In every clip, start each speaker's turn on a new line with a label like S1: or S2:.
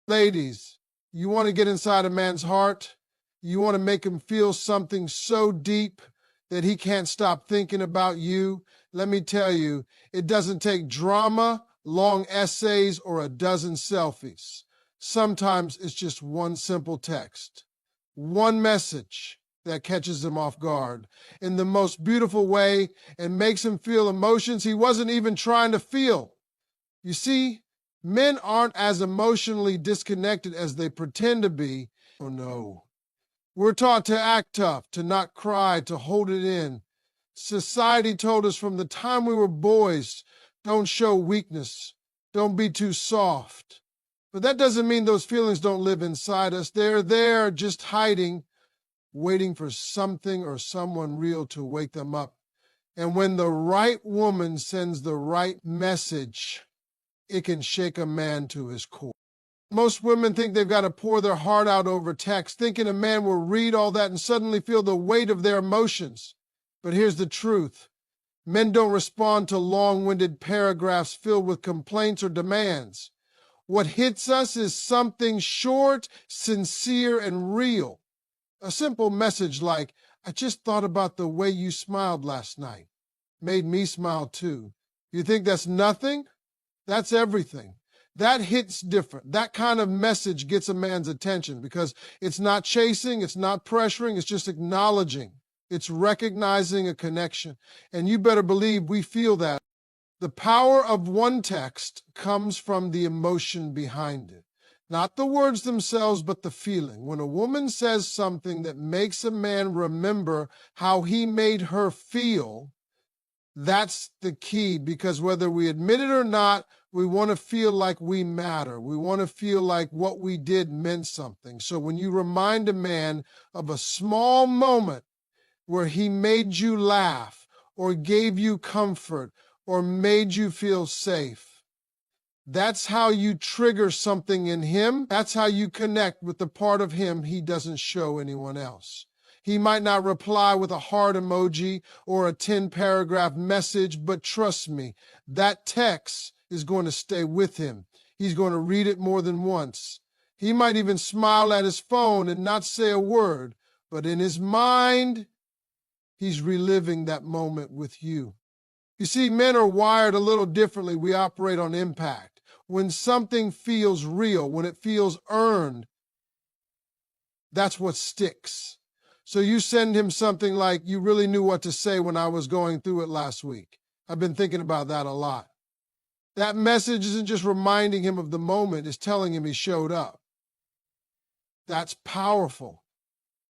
S1: Ladies, you want to get inside a man's heart? You want to make him feel something so deep that he can't stop thinking about you? Let me tell you, it doesn't take drama, long essays, or a dozen selfies. Sometimes it's just one simple text, one message that catches him off guard in the most beautiful way and makes him feel emotions he wasn't even trying to feel. You see, men aren't as emotionally disconnected as they pretend to be. Oh no. We're taught to act tough, to not cry, to hold it in. Society told us from the time we were boys, don't show weakness, don't be too soft. But that doesn't mean those feelings don't live inside us. They're there just hiding, waiting for something or someone real to wake them up. And when the right woman sends the right message, it can shake a man to his core. Most women think they've got to pour their heart out over text, thinking a man will read all that and suddenly feel the weight of their emotions. But here's the truth. Men don't respond to long-winded paragraphs filled with complaints or demands. What hits us is something short, sincere, and real. A simple message like, I just thought about the way you smiled last night. Made me smile too. You think that's nothing? That's everything. That hits different. That kind of message gets a man's attention because it's not chasing, it's not pressuring, it's just acknowledging. It's recognizing a connection. And you better believe we feel that. The power of one text comes from the emotion behind it. Not the words themselves, but the feeling. When a woman says something that makes a man remember how he made her feel, that's the key, because whether we admit it or not, we want to feel like we matter. We want to feel like what we did meant something. So when you remind a man of a small moment where he made you laugh or gave you comfort or made you feel safe, that's how you trigger something in him. That's how you connect with the part of him he doesn't show anyone else. He might not reply with a heart emoji or a 10-paragraph message, but trust me, that text is going to stay with him. He's going to read it more than once. He might even smile at his phone and not say a word, but in his mind, he's reliving that moment with you. You see, men are wired a little differently. We operate on impact. When something feels real, when it feels earned, that's what sticks. So you send him something like, you really knew what to say when I was going through it last week. I've been thinking about that a lot. That message isn't just reminding him of the moment, it's telling him he showed up. That's powerful.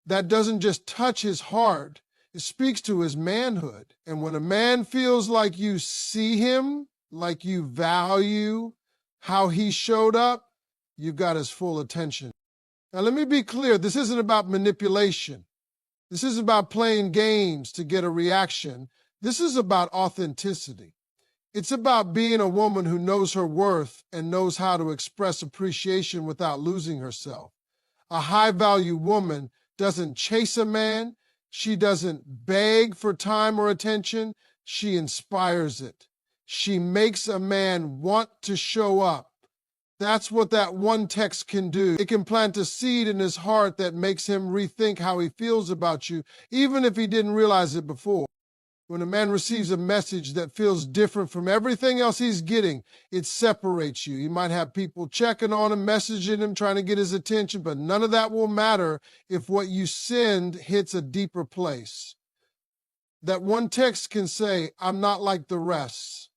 S1: That doesn't just touch his heart, it speaks to his manhood. And when a man feels like you see him, like you value how he showed up, you've got his full attention. Now let me be clear, this isn't about manipulation. This isn't about playing games to get a reaction. This is about authenticity. It's about being a woman who knows her worth and knows how to express appreciation without losing herself. A high-value woman doesn't chase a man. She doesn't beg for time or attention. She inspires it. She makes a man want to show up. That's what that one text can do. It can plant a seed in his heart that makes him rethink how he feels about you, even if he didn't realize it before. When a man receives a message that feels different from everything else he's getting, it separates you. You might have people checking on him, messaging him, trying to get his attention, but none of that will matter if what you send hits a deeper place. That one text can say, I'm not like the rest.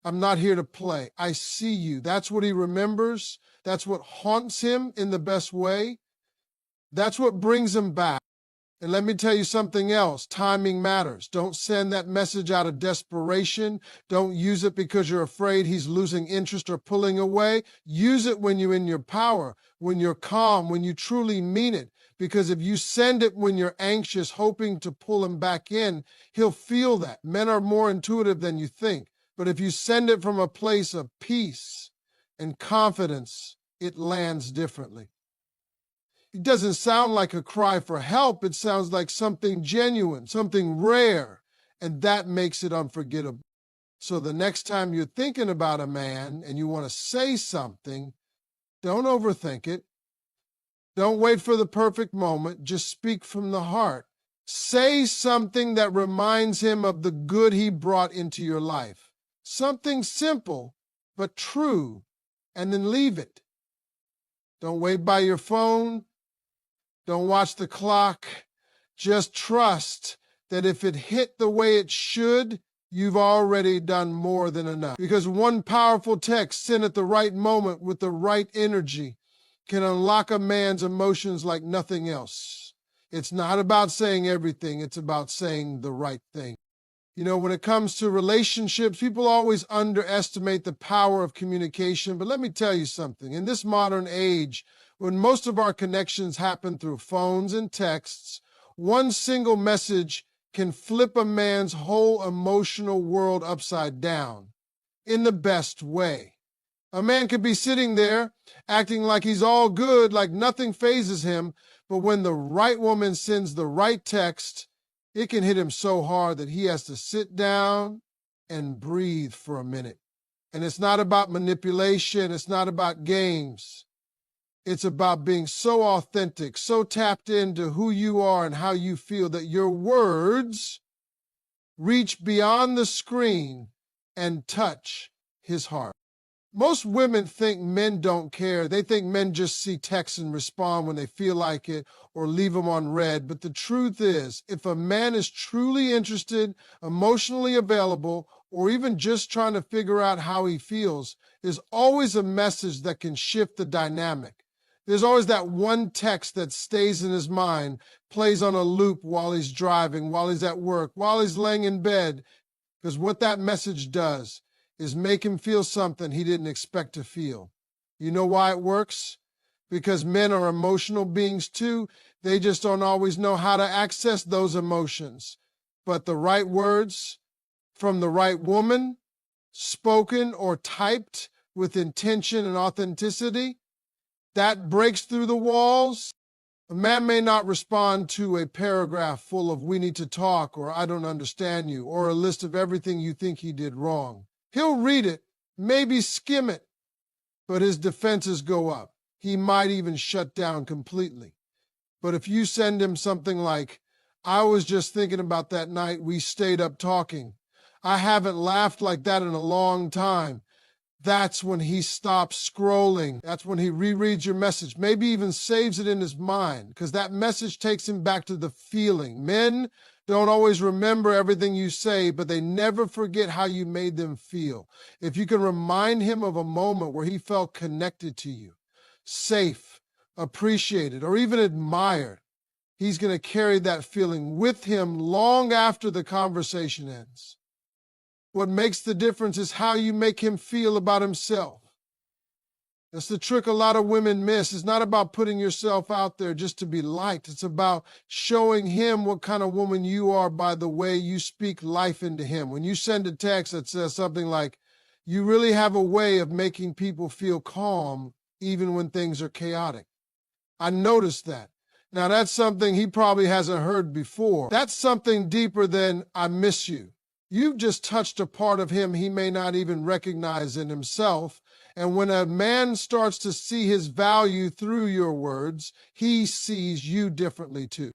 S1: I'm not here to play. I see you. That's what he remembers. That's what haunts him in the best way. That's what brings him back. And let me tell you something else. Timing matters. Don't send that message out of desperation. Don't use it because you're afraid he's losing interest or pulling away. Use it when you're in your power, when you're calm, when you truly mean it. Because if you send it when you're anxious, hoping to pull him back in, he'll feel that. Men are more intuitive than you think. But if you send it from a place of peace and confidence, it lands differently. It doesn't sound like a cry for help. It sounds like something genuine, something rare, and that makes it unforgettable. So the next time you're thinking about a man and you want to say something, Don't overthink it. Don't wait for the perfect moment. Just speak from the heart. Say something that reminds him of the good he brought into your life. Something simple, but true, and then leave it. Don't wait by your phone. Don't watch the clock. Just trust that if it hit the way it should, you've already done more than enough. Because one powerful text sent at the right moment with the right energy can unlock a man's emotions like nothing else. It's not about saying everything, it's about saying the right thing. You know, when it comes to relationships, people always underestimate the power of communication. But let me tell you something. In this modern age, when most of our connections happen through phones and texts, one single message can flip a man's whole emotional world upside down in the best way. A man could be sitting there acting like he's all good, like nothing phases him, but when the right woman sends the right text, it can hit him so hard that he has to sit down and breathe for a minute. And it's not about manipulation, it's not about games. It's about being so authentic, so tapped into who you are and how you feel that your words reach beyond the screen and touch his heart. Most women think men don't care. They think men just see texts and respond when they feel like it or leave them on read. But the truth is, if a man is truly interested, emotionally available, or even just trying to figure out how he feels, there's always a message that can shift the dynamic. There's always that one text that stays in his mind, plays on a loop while he's driving, while he's at work, while he's laying in bed. Because what that message does is make him feel something he didn't expect to feel. You know why it works? Because men are emotional beings too. They just don't always know how to access those emotions. But the right words from the right woman, spoken or typed with intention and authenticity, that breaks through the walls. A man may not respond to a paragraph full of "we need to talk" or "I don't understand you" or a list of everything you think he did wrong. He'll read it, maybe skim it, but his defenses go up. He might even shut down completely. But if you send him something like, "I was just thinking about that night we stayed up talking. I haven't laughed like that in a long time," that's when he stops scrolling. That's when he rereads your message, maybe even saves it in his mind, because that message takes him back to the feeling. Men don't always remember everything you say, but they never forget how you made them feel. If you can remind him of a moment where he felt connected to you, safe, appreciated, or even admired, he's going to carry that feeling with him long after the conversation ends. What makes the difference is how you make him feel about himself. That's the trick a lot of women miss. It's not about putting yourself out there just to be liked. It's about showing him what kind of woman you are by the way you speak life into him. When you send a text that says something like, "You really have a way of making people feel calm even when things are chaotic." I noticed that. Now that's something he probably hasn't heard before. That's something deeper than "I miss you." You've just touched a part of him he may not even recognize in himself. And when a man starts to see his value through your words, he sees you differently too.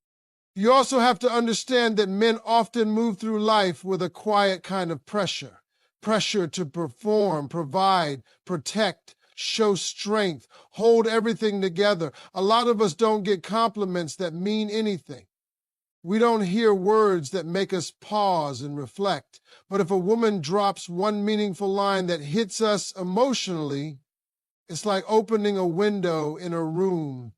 S1: You also have to understand that men often move through life with a quiet kind of pressure. Pressure to perform, provide, protect, show strength, hold everything together. A lot of us don't get compliments that mean anything. We don't hear words that make us pause and reflect. But if a woman drops one meaningful line that hits us emotionally, it's like opening a window in a room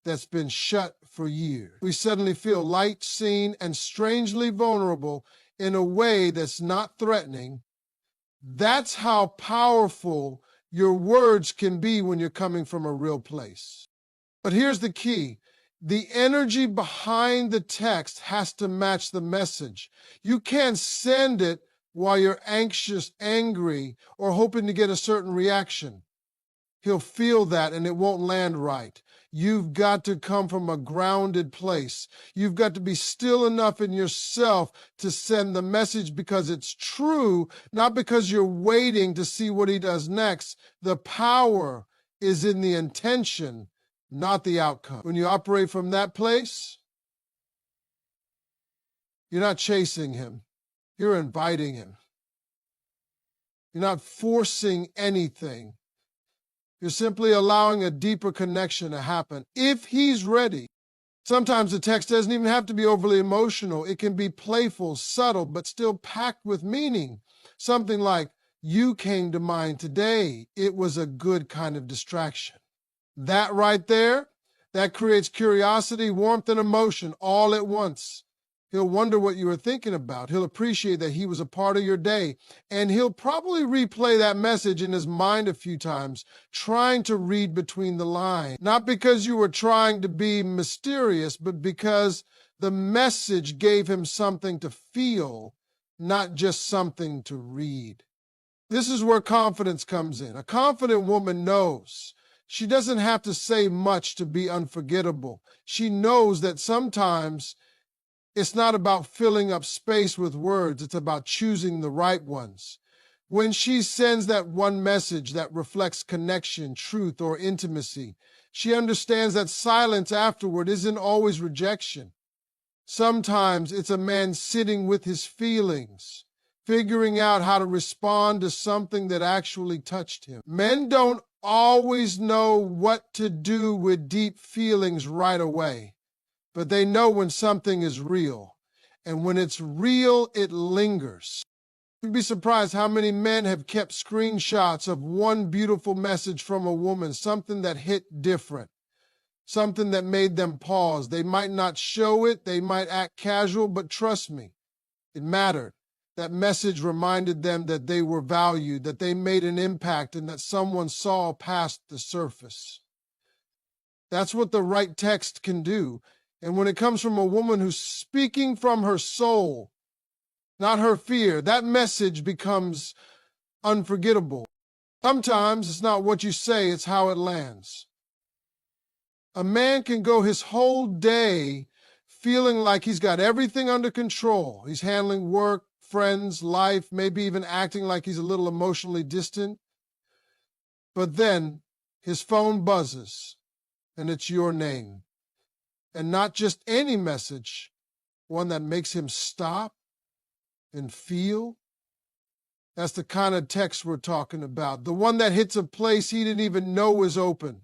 S1: that's been shut for years. We suddenly feel light, seen, and strangely vulnerable in a way that's not threatening. That's how powerful your words can be when you're coming from a real place. But here's the key. The energy behind the text has to match the message. You can't send it while you're anxious, angry, or hoping to get a certain reaction. He'll feel that and it won't land right. You've got to come from a grounded place. You've got to be still enough in yourself to send the message because it's true, not because you're waiting to see what he does next. The power is in the intention, not the outcome. When you operate from that place, you're not chasing him. You're inviting him. You're not forcing anything. You're simply allowing a deeper connection to happen. If he's ready, sometimes the text doesn't even have to be overly emotional. It can be playful, subtle, but still packed with meaning. Something like, you came to mind today. It was a good kind of distraction. That right there, that creates curiosity, warmth, and emotion all at once. He'll wonder what you were thinking about. He'll appreciate that he was a part of your day. And he'll probably replay that message in his mind a few times, trying to read between the lines. Not because you were trying to be mysterious, but because the message gave him something to feel, not just something to read. This is where confidence comes in. A confident woman knows she doesn't have to say much to be unforgettable. She knows that sometimes it's not about filling up space with words. It's about choosing the right ones. When she sends that one message that reflects connection, truth, or intimacy, she understands that silence afterward isn't always rejection. Sometimes it's a man sitting with his feelings, figuring out how to respond to something that actually touched him. Men don't always know what to do with deep feelings right away, but they know when something is real. And when it's real, it lingers. You'd be surprised how many men have kept screenshots of one beautiful message from a woman, something that hit different, something that made them pause. They might not show it, they might act casual, but trust me, it mattered. That message reminded them that they were valued, that they made an impact, and that someone saw past the surface. That's what the right text can do. And when it comes from a woman who's speaking from her soul, not her fear, that message becomes unforgettable. Sometimes it's not what you say, it's how it lands. A man can go his whole day feeling like he's got everything under control. He's handling work, friends, life, maybe even acting like he's a little emotionally distant. But then his phone buzzes, and it's your name. And not just any message, one that makes him stop and feel. That's the kind of text we're talking about. The one that hits a place he didn't even know is open.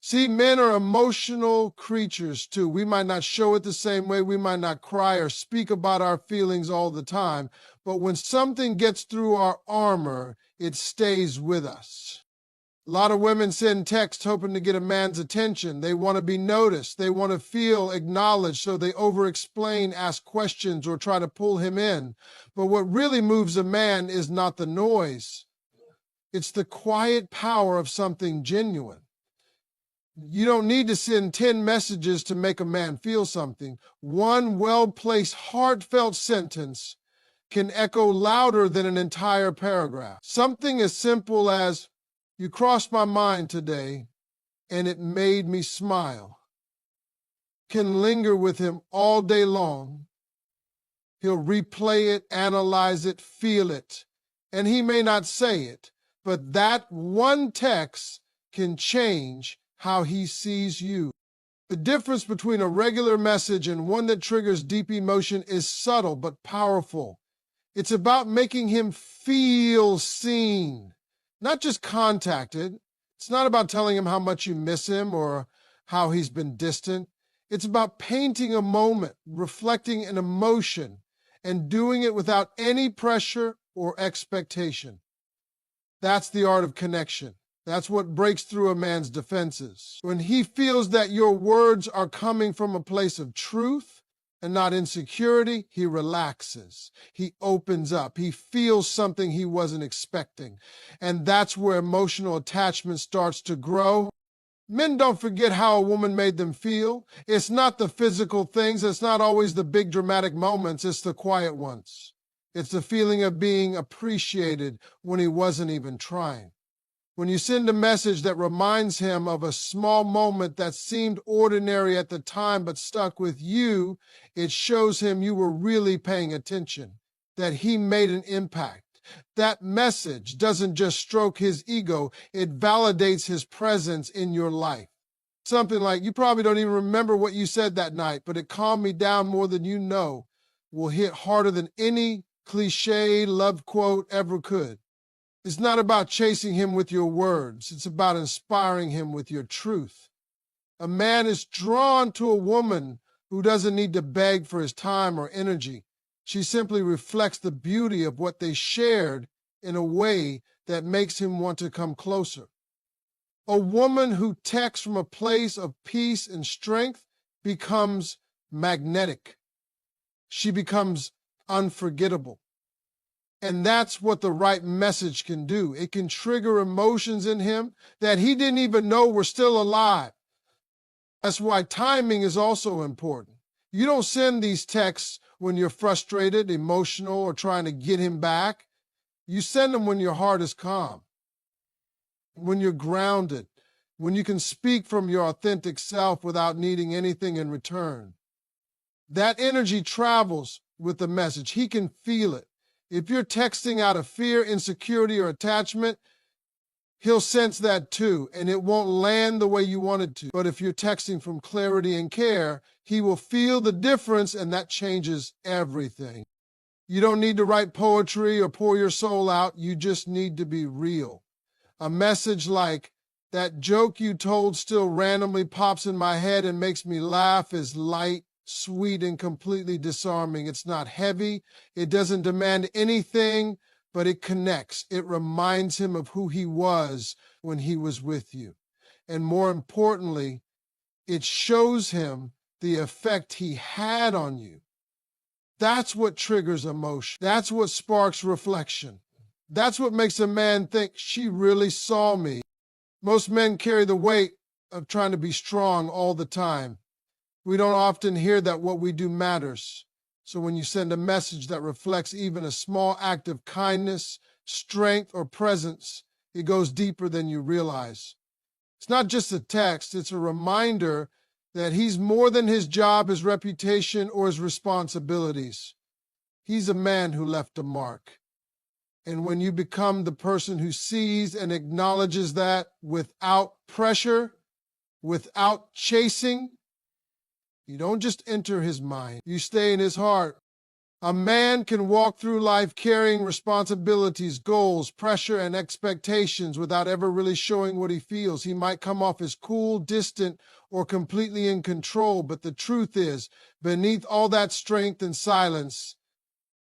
S1: See, men are emotional creatures too. We might not show it the same way. We might not cry or speak about our feelings all the time. But when something gets through our armor, it stays with us. A lot of women send texts hoping to get a man's attention. They want to be noticed. They want to feel acknowledged, so they over-explain, ask questions, or try to pull him in. But what really moves a man is not the noise. It's the quiet power of something genuine. You don't need to send 10 messages to make a man feel something. One well-placed, heartfelt sentence can echo louder than an entire paragraph. Something as simple as, "You crossed my mind today, and it made me smile," can linger with him all day long. He'll replay it, analyze it, feel it, and he may not say it, but that one text can change how he sees you. The difference between a regular message and one that triggers deep emotion is subtle but powerful. It's about making him feel seen, not just contacted. It's not about telling him how much you miss him or how he's been distant. It's about painting a moment, reflecting an emotion, and doing it without any pressure or expectation. That's the art of connection. That's what breaks through a man's defenses. When he feels that your words are coming from a place of truth and not insecurity, he relaxes. He opens up. He feels something he wasn't expecting. And that's where emotional attachment starts to grow. Men don't forget how a woman made them feel. It's not the physical things. It's not always the big dramatic moments. It's the quiet ones. It's the feeling of being appreciated when he wasn't even trying. When you send a message that reminds him of a small moment that seemed ordinary at the time but stuck with you, it shows him you were really paying attention, that he made an impact. That message doesn't just stroke his ego, it validates his presence in your life. Something like, you probably don't even remember what you said that night, but it calmed me down more than you know, will hit harder than any cliche love quote ever could. It's not about chasing him with your words. It's about inspiring him with your truth. A man is drawn to a woman who doesn't need to beg for his time or energy. She simply reflects the beauty of what they shared in a way that makes him want to come closer. A woman who texts from a place of peace and strength becomes magnetic. She becomes unforgettable. And that's what the right message can do. It can trigger emotions in him that he didn't even know were still alive. That's why timing is also important. You don't send these texts when you're frustrated, emotional, or trying to get him back. You send them when your heart is calm, when you're grounded, when you can speak from your authentic self without needing anything in return. That energy travels with the message. He can feel it. If you're texting out of fear, insecurity, or attachment, he'll sense that too, and it won't land the way you want it to. But if you're texting from clarity and care, he will feel the difference, and that changes everything. You don't need to write poetry or pour your soul out. You just need to be real. A message like, that joke you told still randomly pops in my head and makes me laugh is light, sweet, and completely disarming. It's not heavy. It doesn't demand anything, but it connects. It reminds him of who he was when he was with you. And more importantly, it shows him the effect he had on you. That's what triggers emotion. That's what sparks reflection. That's what makes a man think, she really saw me. Most men carry the weight of trying to be strong all the time. We don't often hear that what we do matters. So when you send a message that reflects even a small act of kindness, strength, or presence, it goes deeper than you realize. It's not just a text, it's a reminder that he's more than his job, his reputation, or his responsibilities. He's a man who left a mark. And when you become the person who sees and acknowledges that without pressure, without chasing, you don't just enter his mind, you stay in his heart. A man can walk through life carrying responsibilities, goals, pressure, and expectations without ever really showing what he feels. He might come off as cool, distant, or completely in control, but the truth is, beneath all that strength and silence,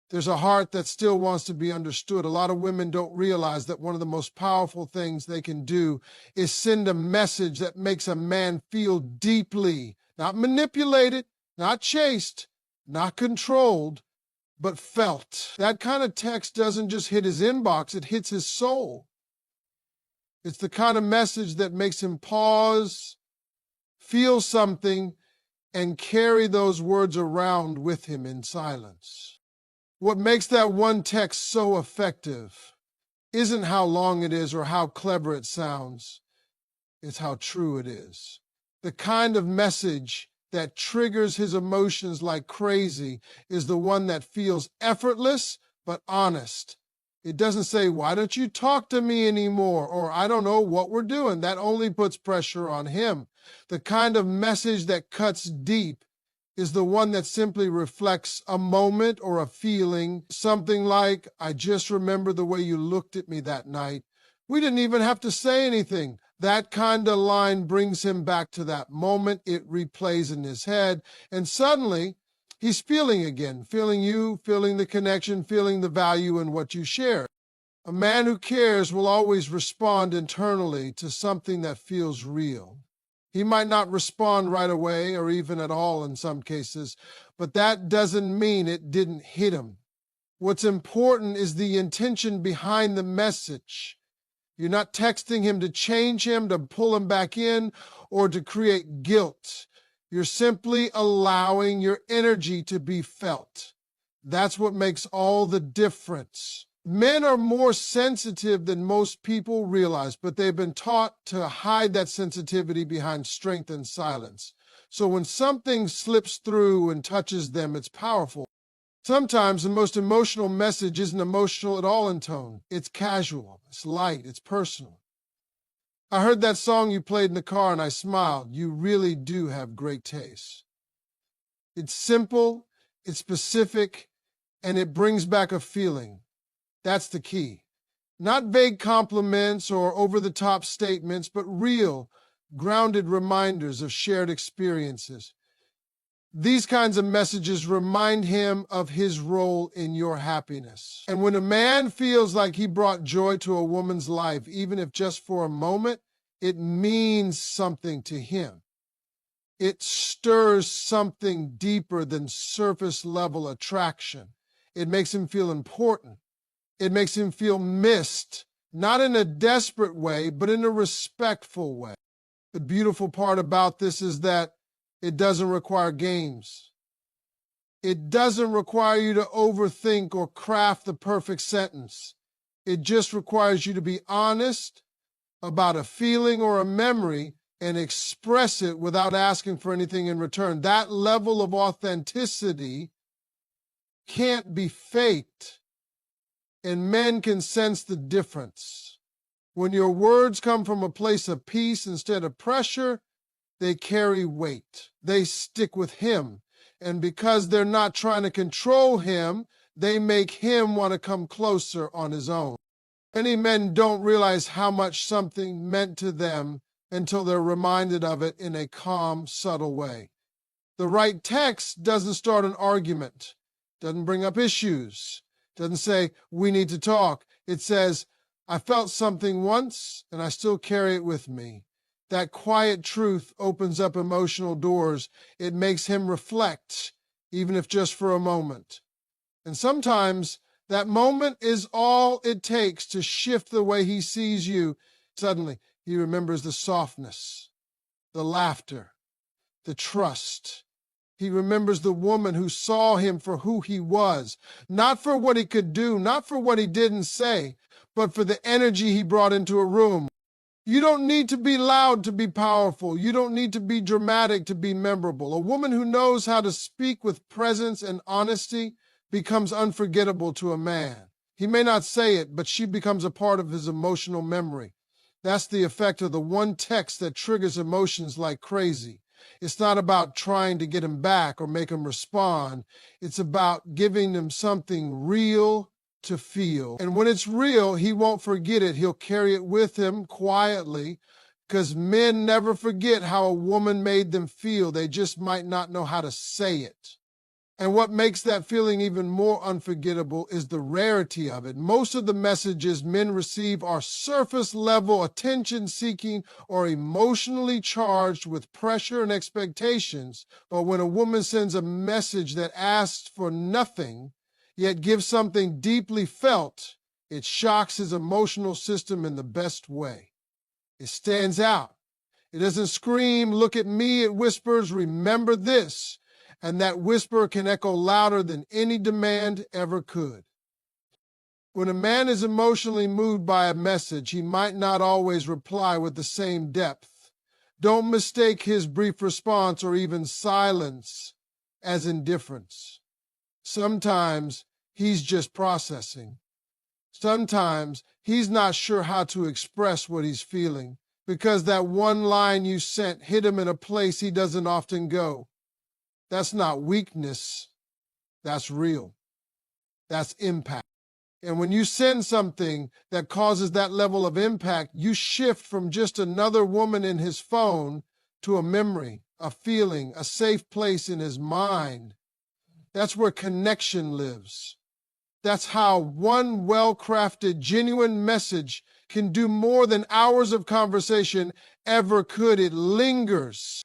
S1: there's a heart that still wants to be understood. A lot of women don't realize that one of the most powerful things they can do is send a message that makes a man feel deeply, not manipulated, not chased, not controlled, but felt. That kind of text doesn't just hit his inbox, it hits his soul. It's the kind of message that makes him pause, feel something, and carry those words around with him in silence. What makes that one text so effective isn't how long it is or how clever it sounds. It's how true it is. The kind of message that triggers his emotions like crazy is the one that feels effortless but honest. It doesn't say, why don't you talk to me anymore? Or I don't know what we're doing. That only puts pressure on him. The kind of message that cuts deep is the one that simply reflects a moment or a feeling, something like, I just remember the way you looked at me that night. We didn't even have to say anything. That kind of line brings him back to that moment. It replays in his head, and suddenly he's feeling again, feeling you, feeling the connection, feeling the value in what you share. A man who cares will always respond internally to something that feels real. He might not respond right away or even at all in some cases, but that doesn't mean it didn't hit him. What's important is the intention behind the message. You're not texting him to change him, to pull him back in, or to create guilt. You're simply allowing your energy to be felt. That's what makes all the difference. Men are more sensitive than most people realize, but they've been taught to hide that sensitivity behind strength and silence. So when something slips through and touches them, it's powerful. Sometimes the most emotional message isn't emotional at all in tone. It's casual, it's light, it's personal. I heard that song you played in the car and I smiled. You really do have great taste. It's simple, it's specific, and it brings back a feeling. That's the key. Not vague compliments or over-the-top statements, but real, grounded reminders of shared experiences. These kinds of messages remind him of his role in your happiness. And when a man feels like he brought joy to a woman's life, even if just for a moment, it means something to him. It stirs something deeper than surface level attraction. It makes him feel important. It makes him feel missed, not in a desperate way, but in a respectful way. The beautiful part about this is that it doesn't require games. It doesn't require you to overthink or craft the perfect sentence. It just requires you to be honest about a feeling or a memory and express it without asking for anything in return. That level of authenticity can't be faked, and men can sense the difference. When your words come from a place of peace instead of pressure, they carry weight. They stick with him. And because they're not trying to control him, they make him want to come closer on his own. Many men don't realize how much something meant to them until they're reminded of it in a calm, subtle way. The right text doesn't start an argument, doesn't bring up issues, doesn't say, we need to talk. It says, I felt something once and I still carry it with me. That quiet truth opens up emotional doors. It makes him reflect, even if just for a moment. And sometimes that moment is all it takes to shift the way he sees you. Suddenly, he remembers the softness, the laughter, the trust. He remembers the woman who saw him for who he was, not for what he could do, not for what he didn't say, but for the energy he brought into a room. You don't need to be loud to be powerful. You don't need to be dramatic to be memorable. A woman who knows how to speak with presence and honesty becomes unforgettable to a man. He may not say it, but she becomes a part of his emotional memory. That's the effect of the one text that triggers emotions like crazy. It's not about trying to get him back or make him respond. It's about giving him something real to feel. And when it's real, he won't forget it. He'll carry it with him quietly, because men never forget how a woman made them feel. They just might not know how to say it. And what makes that feeling even more unforgettable is the rarity of it. Most of the messages men receive are surface level, attention seeking, or emotionally charged with pressure and expectations. But when a woman sends a message that asks for nothing, yet gives something deeply felt, it shocks his emotional system in the best way. It stands out. It doesn't scream, look at me. It whispers, remember this. And that whisper can echo louder than any demand ever could. When a man is emotionally moved by a message, he might not always reply with the same depth. Don't mistake his brief response or even silence as indifference. Sometimes he's just processing. Sometimes he's not sure how to express what he's feeling because that one line you sent hit him in a place he doesn't often go. That's not weakness. That's real. That's impact. And when you send something that causes that level of impact, you shift from just another woman in his phone to a memory, a feeling, a safe place in his mind. That's where connection lives. That's how one well-crafted, genuine message can do more than hours of conversation ever could. It lingers.